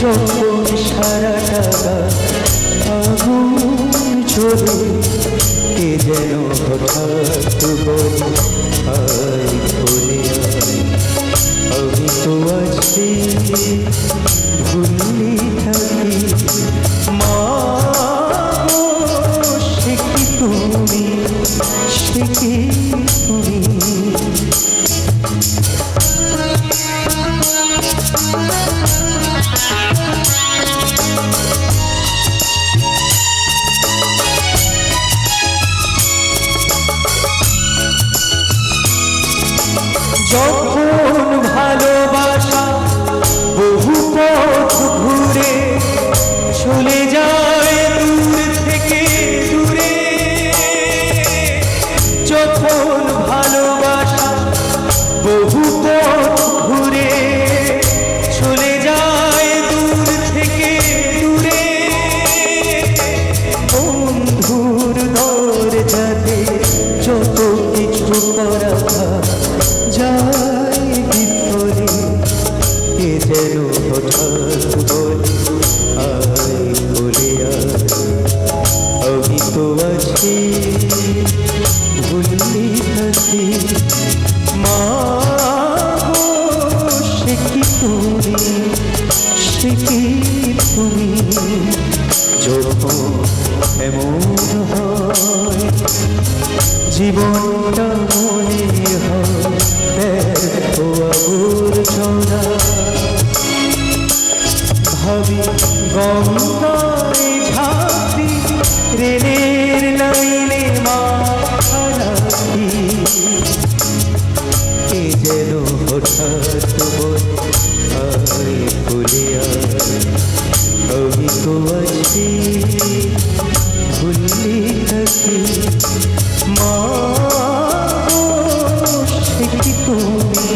যখন সারাটা আগুন ঝরে কে যেন হঠাৎ বলে আয় বলে আয় আমি তো আছি ভুলি থাকি মা সে কি তুমি সে কি তুমি যখন ভালোবাসা বহু পথ ঘুরে চলে যায় দূর থেকে দূরে যখন ভালোবাসা বহু পথ ঘুরে চলে যায় দূর থেকে দূরে বন্ধুর দরজাতে যত কিছু করা যাই বিফলে কে যেন হঠাৎ বলে আয় বলে আয় আমি তো আছি ভুলি থাকি মা সে কি তুমি সে কি তুমি যখন এমন হয় জীবনটা মনে হয় দেখো আবর্জনা ভাবি গঙ্গায় ঝাঁপি রেলের লাইনে মাথা রাখি কে যেন হঠাৎ বলে আয় বলে আয় আমি তো আছি ভুলি থাকি মা সে কি তুমি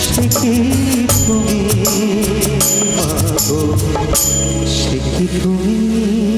সে কি তুমি মা গো সে কি তুমি